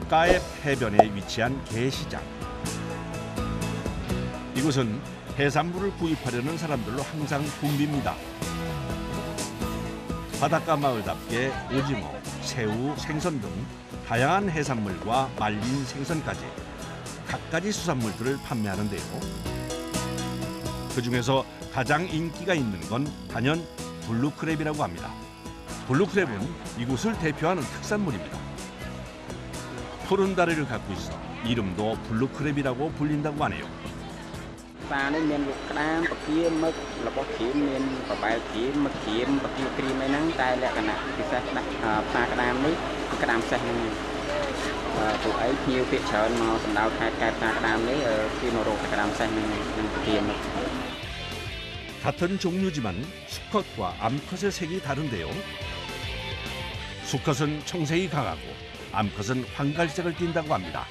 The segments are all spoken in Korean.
가앱 해변에 위치한 게시장. 이곳은 해산물을 구입하려는 사람들로 항상 붐빕니다. 바닷가 마을답게 오징어, 새우, 생선 등 다양한 해산물과 말린 생선까지 갖가지 수산물들을 판매하는데요. 그중에서 가장 인기가 있는 건 단연 블루크랩이라고 합니다. 블루크랩은 이곳을 대표하는 특산물입니다. 푸른 다리를 갖고 있어 이름도 블루크랩이라고 불린다고 하네요. 같은 종류지만 수컷과 암컷의 색이 다른데요. 수컷은 청색이 강하고 암컷은 황갈색을 띈다고 합니다.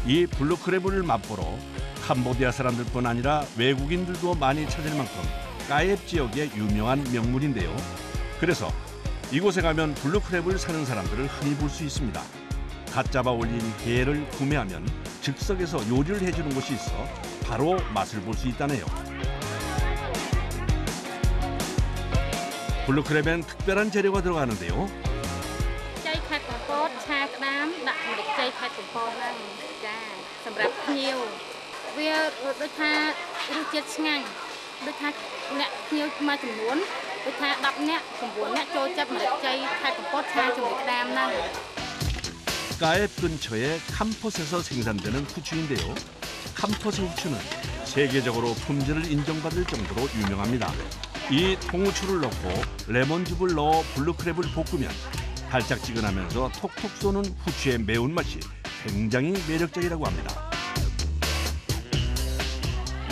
이 블루크랩을 맛보러 캄보디아 사람들뿐 아니라 외국인들도 많이 찾을 만큼 가앱 지역의 유명한 명물인데요. 그래서 이곳에 가면 블루크랩을 사는 사람들을 흔히 볼 수 있습니다. 갓 잡아 올린 게를 구매하면 즉석에서 요리를 해주는 곳이 있어 바로 맛을 볼 수 있다네요. 블루크랩엔 특별한 재료가 들어가는데요. 가앱 근처의 캄폿에서 생산되는 후추인데요. 캄폿의 후추는 세계적으로 품질을 인정받을 정도로 유명합니다. 이 통후추를 넣고 레몬즙을 넣어 블루크랩을 볶으면 달짝지근하면서 톡톡 쏘는 후추의 매운맛이 굉장히 매력적이라고 합니다.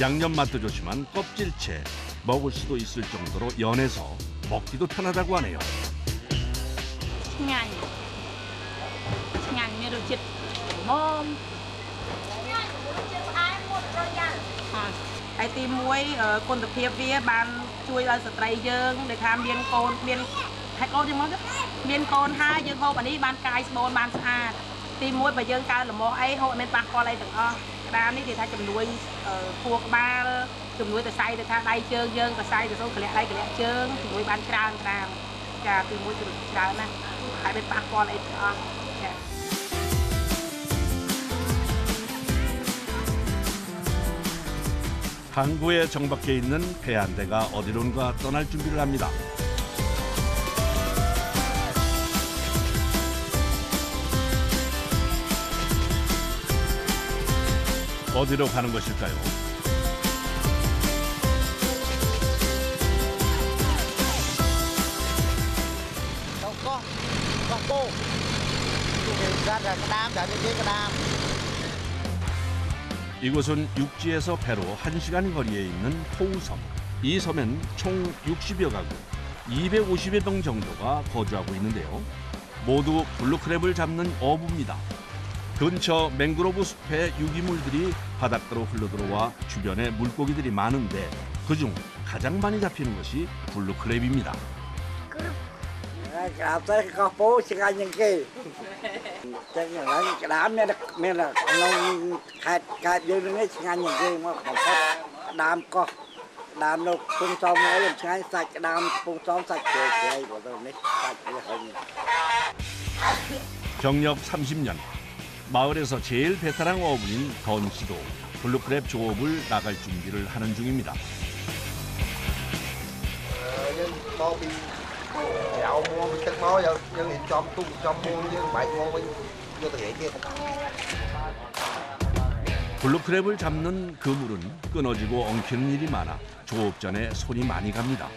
양념 맛도 좋지만 껍질채 먹을 수도 있을 정도로 연해서 먹기도 편하다고 하네요. 항구에 정박해 있는 배 한 대가 어디론가 떠날 준비를 합니다. 어디로 가는 것일까요? 이곳은 육지에서 배로 1시간 거리에 있는 포우섬. 이 섬엔 총 60여 가구, 250여 명 정도가 거주하고 있는데요. 모두 블루크랩을 잡는 어부입니다. 근처 맹그로브 숲의 유기물들이 바닷가로 흘러들어와 주변에 물고기들이 많은데 그중 가장 많이 잡히는 것이 블루크랩입니다. 경력 30년, 마을에서 제일 베테랑 어부인 던 씨도 블루크랩 조업을 나갈 준비를 하는 중입니다. 블루크랩을 잡는 그물은 끊어지고 엉키는 일이 많아 조업 전에 손이 많이 갑니다.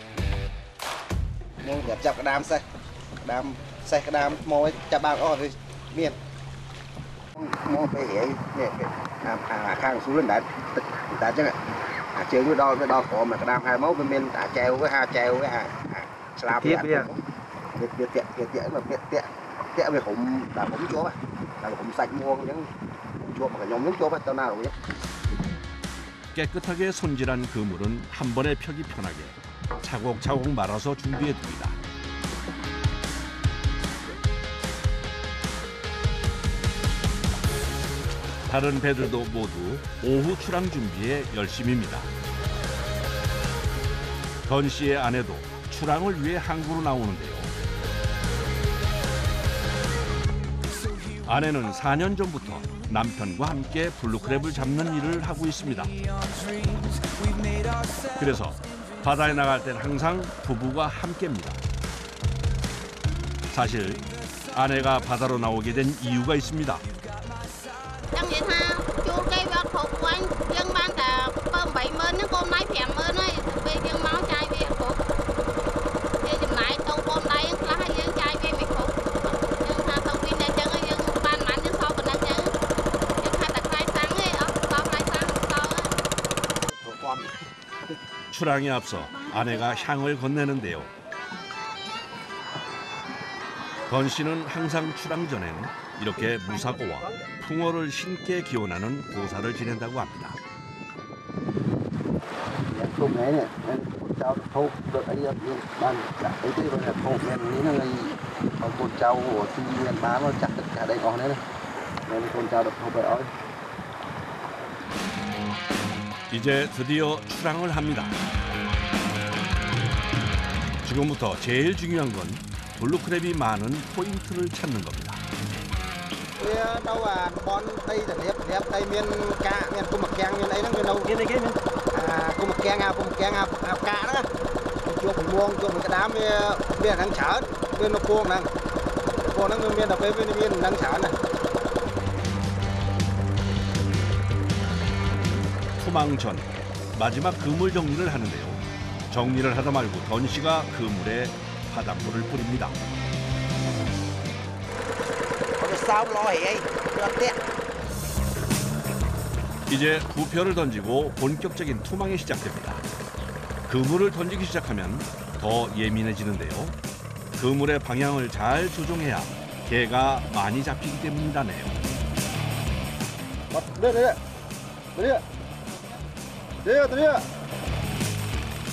깨끗하게 손질한 그물은 한 번에 펴기 편하게 차곡차곡 말아서 준비해 둡니다. 다른 배들도 모두 오후 출항 준비에 열심입니다. 던 씨의 아내도 출항을 위해 항구로 나오는데요. 아내는 4년 전부터 남편과 함께 블루크랩을 잡는 일을 하고 있습니다. 그래서 바다에 나갈 땐 항상 부부가 함께입니다. 사실 아내가 바다로 나오게 된 이유가 있습니다. 출항에 앞서 아내가 향을 건네는데요. 던 씨는 항상 출항 전엔 이렇게 무사고와 풍어를 신께 기원하는 고사를 지낸다고 합니다. 이제 드디어 출항을 합니다. 지금부터 제일 중요한 건 블루크랩이 많은 포인트를 찾는 겁니다. 투망 전 마지막 그물 정리를 하는데요. 정리를 하다 말고 던 씨가 그물에 바닷물을 뿌립니다. 이제 부표를 던지고 본격적인 투망이 시작됩니다. 그물을 던지기 시작하면 더 예민해지는데요. 그물의 방향을 잘 조종해야 개가 많이 잡히기 때문이라네요.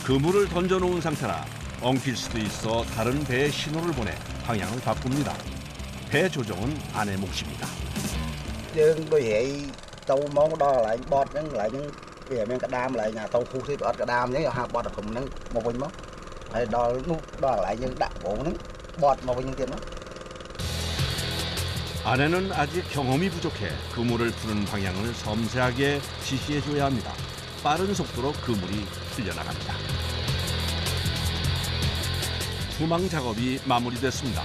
그물을 던져놓은 상태라 엉킬 수도 있어 다른 배에 신호를 보내 방향을 바꿉니다. 배 조정은 아내 몫입니다. 아내는 아직 경험이 부족해 그물을 푸는 방향을 섬세하게 지시해줘야 합니다. 빠른 속도로 그물이 풀려나갑니다. 투망 작업이 마무리됐습니다.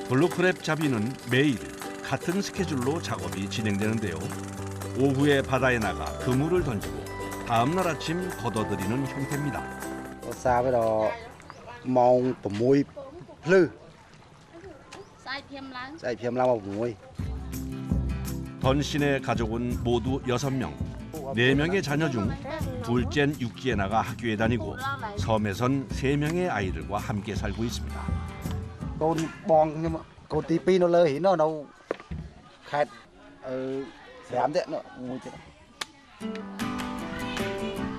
블루크랩 잡이는 매일 같은 스케줄로 작업이 진행되는데요. 오후에 바다에 나가 그물을 던지고 다음 날 아침 걷어들이는 형태입니다. 던 씨네 가족은 모두 6명. 4명의 자녀 중 둘째는 육지에 나가 학교에 다니고 섬에선 3명의 아이들과 함께 살고 있습니다.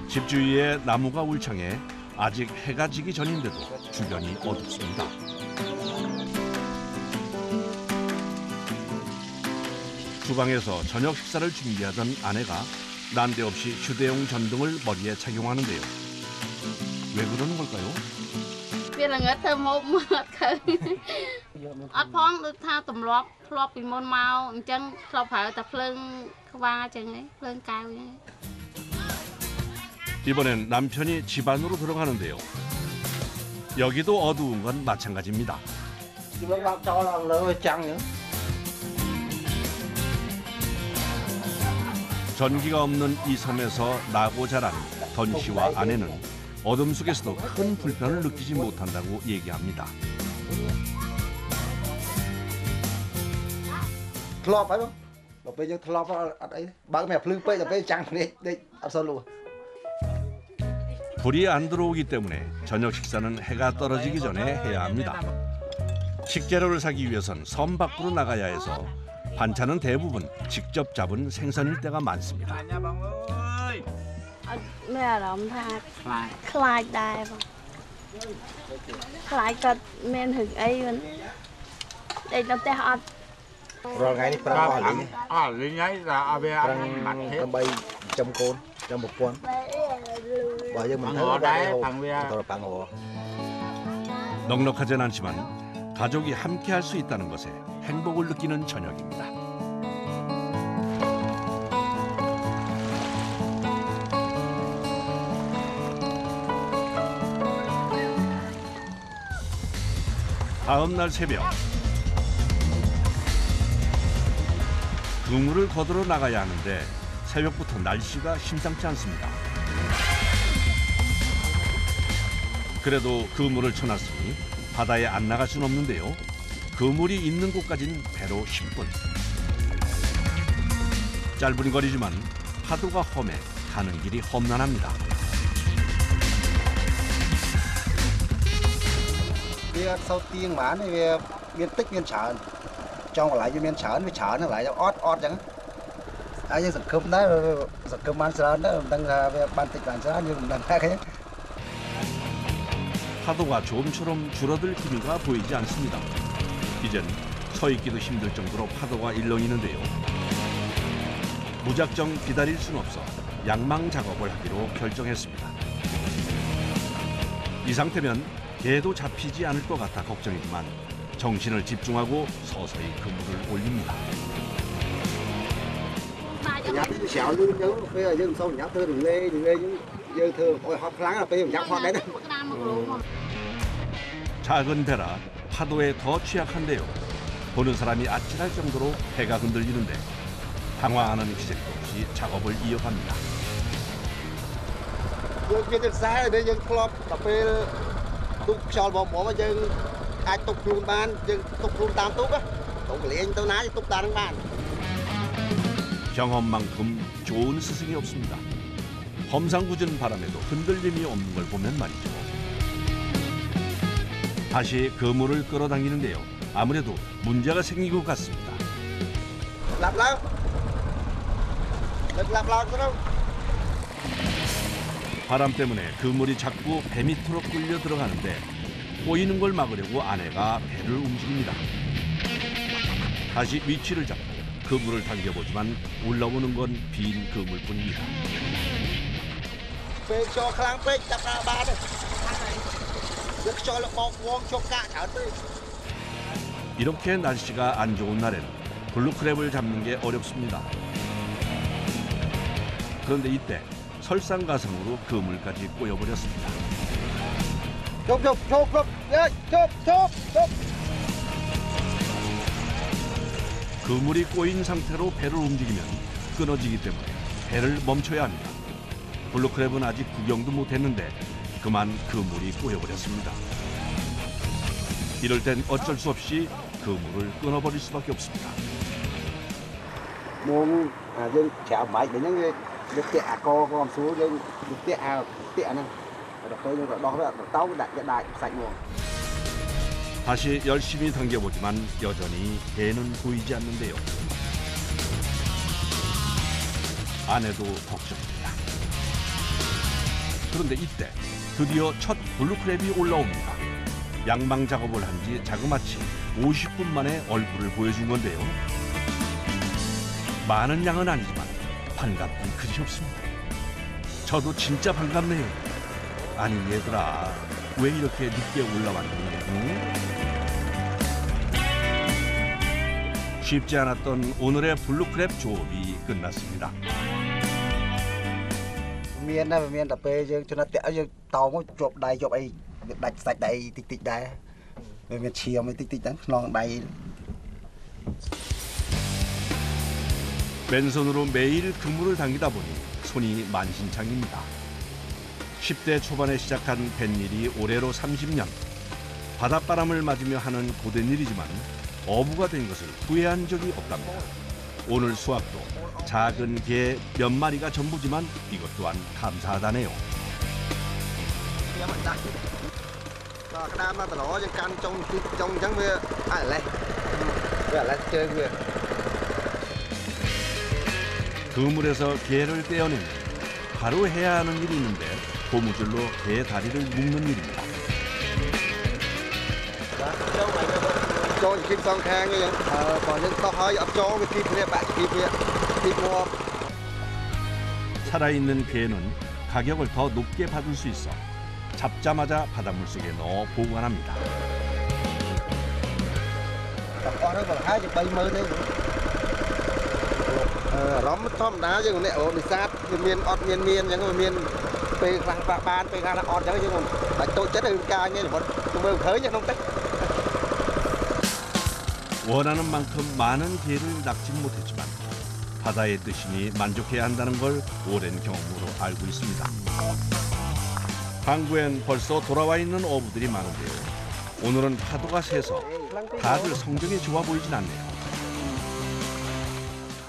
집 주위에 나무가 울창해 아직 해가 지기 전인데도 주변이 어둡습니다. 주방에서 저녁 식사를 준비하던 아내가 난데없이 휴대용 전등을 머리에 착용하는데요. 왜 그러는 걸까요? 이번엔 남편이 집 안으로 들어가는데요. 여기도 어두운 건 마찬가지입니다. 전기가 없는 이 섬에서 나고 자란 던 씨와 아내는 어둠 속에서도 큰 불편을 느끼지 못한다고 얘기합니다. 불이 안 들어오기 때문에 저녁 식사는 해가 떨어지기 전에 해야 합니다. 식재료를 사기 위해선 섬 밖으로 나가야 해서 반찬은 대부분 직접 잡은 생선일 때가 많습니다. Mấy à động tha khai đài mà khai cật men hực ấy luôn đây nó té hot rồi ngày đi prang lên nháy là về ăn mặt hết bay trong côn trong một con và giờ mình thấy đấy thằng về bằng hồ 넉넉하진 않지만 가족이 함께할 수 있다는 것에 행복을 느끼는 저녁입니다. 다음 날 새벽 그물을 거두러 나가야 하는데 새벽부터 날씨가 심상치 않습니다. 그래도 그물을 쳐놨으니 바다에 안 나갈 순 없는데요. 그물이 있는 곳까진 배로 10분. 짧은 거리지만 파도가 험해 가는 길이 험난합니다. Vì sau tiên mà này về miền tích miền chợ trong lại cho miền chợ với chợ nó lại ót ót chẳng ai như giật cơm đó giật cơm ăn sờ đó đang về ban tích ban sờ nhưng đang cái 파도가 조금처럼 줄어들 기미가 보이지 않습니다. 이젠 서 있기도 힘들 정도로 파도가 일렁이는데요. 무작정 기다릴 순 없어 양망 작업을 하기로 결정했습니다. 이 상태면 개도 잡히지 않을 것 같아 걱정이지만 정신을 집중하고 서서히 그물을 올립니다. nhặt cái xẻo luôn chứ bây giờ dân sâu nhặt thưa đừng lê dân thưa ôi họ láng là bây giờ nhặt họ đấy. 작은 배라 파도에 더 취약한데요. 보는 사람이 아찔할 정도로 배가 흔들리는데 당황하는 기색도 없이 작업을 이어갑니다. dân xa đây dân club cà phê túc xòi bò mà dân ai túc luôn ban dân túc luôn tam túc á túc liền tao ná túc ta đang ban. 경험만큼 좋은 스승이 없습니다. 험상궂은 바람에도 흔들림이 없는 걸 보면 말이죠. 다시 그물을 끌어당기는데요. 아무래도 문제가 생긴 것 같습니다. 바람 때문에 그물이 자꾸 배 밑으로 끌려 들어가는데 꼬이는 걸 막으려고 아내가 배를 움직입니다. 다시 위치를 잡고 그물을 당겨보지만 올라오는 건 빈 그물뿐입니다. 이렇게 날씨가 안 좋은 날에는 블루크랩을 잡는 게 어렵습니다. 그런데 이때 설상가상으로 그물까지 꼬여버렸습니다. 그물이 꼬인 상태로 배를 움직이면 끊어지기 때문에 배를 멈춰야 합니다. 블루크랩은 아직 구경도 못했는데 그만 그물이 꼬여버렸습니다. 이럴 땐 어쩔 수 없이 그물을 끊어버릴 수밖에 없습니다. Muốn dân chèo máy để những được tẹt co con xuống dân được tẹt này rồi tôi rồi đó là tao đặt cái đại sạch luôn. 다시 열심히 당겨보지만 여전히 배는 보이지 않는데요. 아내도 걱정입니다. 그런데 이때 드디어 첫 블루크랩이 올라옵니다. 양망 작업을 한 지 자그마치 50분 만에 얼굴을 보여준 건데요. 많은 양은 아니지만 반갑긴 그리 없습니다. 저도 진짜 반갑네요. 아니 얘들아 왜 이렇게 늦게 올라왔니? 응? 쉽지 않았던 오늘의 블루크랩 조업이 끝났습니다. Miền này miền tập về dân cho nó tẹo dân tàu mới chụp ấy đạch sạch đầy tịch đầy miền chiều mới tịch đấy lòng đầy. 맨손으로 매일 그물을 당기다 보니 손이 만신창입니다. 10대 초반에 시작한 뱃일이 올해로 30년. 바닷바람을 맞으며 하는 고된 일이지만 어부가 된 것을 후회한 적이 없답니다. 오늘 수확도 작은 게 몇 마리가 전부지만 이것 또한 감사하다네요. 그물에서 게를 떼어내면 바로 해야 하는 일이 있는데 고무줄로 게 다리를 묶는 일입니다. 살아있는 게는 가격을 더 높게 받을 수 있어 잡자마자 바닷물 속에 넣어 보관합니다. 원하는 만큼 많은 게를 낚진 못했지만 바다의 뜻이니 만족해야 한다는 걸 오랜 경험으로 알고 있습니다. 항구엔 벌써 돌아와 있는 어부들이 많은데요. 오늘은 파도가 세서 다들 성적이 좋아 보이진 않네요.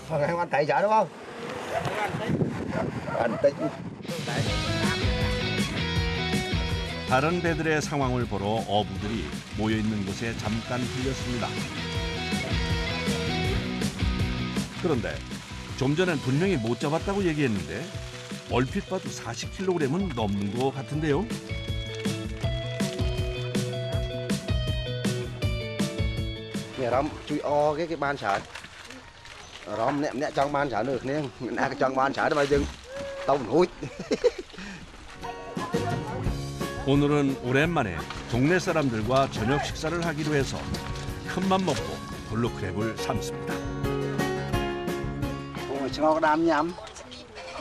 Em ăn thấy chả đúng không? Ăn tích. 다른 배들의 상황을 보러 어부들이 모여 있는 곳에 잠깐 들렸습니다. 그런데 좀 전엔 분명히 못 잡았다고 얘기했는데 얼핏 봐도 40kg은 넘는 것 같은데요. Rom chui o cái ban sản. Rom nè trong ban sản được nè, nè trong ban sản đó bây giờ tao hút. 오늘은 오랜만에 동네 사람들과 저녁 식사를 하기로 해서 큰맘 먹고 블루크랩을 삶습니다. Ngọc đam nhắm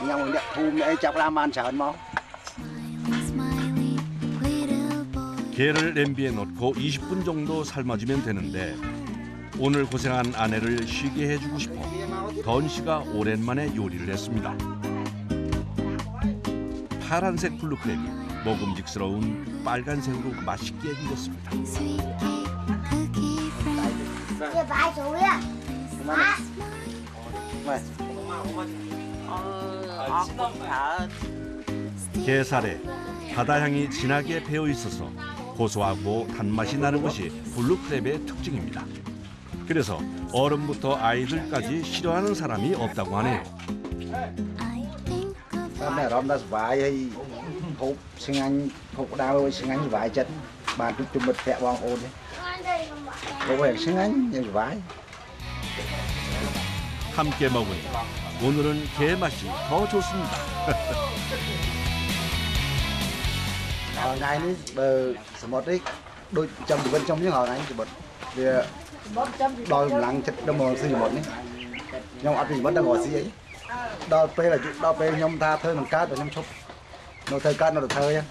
nhắm để thu mẹ chọc làm ăn sản mau. 게를 냄비에 넣고 20분 정도 삶아주면 되는데 오늘 고생한 아내를 쉬게 해주고 싶어 던 씨가 오랜만에 요리를 했습니다. 파란색 블루크랩이 먹음직스러운 빨간색으로 맛있게 익었습니다. 게살에 바다향이 진하게 배어 있어서 고소하고 단맛이 나는 것이 블루크랩의 특징입니다. 그래서 어른부터 아이들까지 싫어하는 사람이 없다고 하네요. Mẹ Rom đã vải hay hộp sinh anh hộp đào sinh anh vải chất bàn chút chung bật vẹn vòng ôn đấy. Hộp vẹn sinh anh như vải. 함께 먹으니 오늘은 게 맛이 더 좋습니다. Ngày này bờ một đấy đôi trăm bên trong những hồi này thì bật thì đòi lăng chất đâm mồm xì một đấy nhưng ăn thì vẫn đang ngồi xì ấy đòi pe là đòi pe nhom tha thôi mình cá rồi nhom chúc nó thời cá nó được thời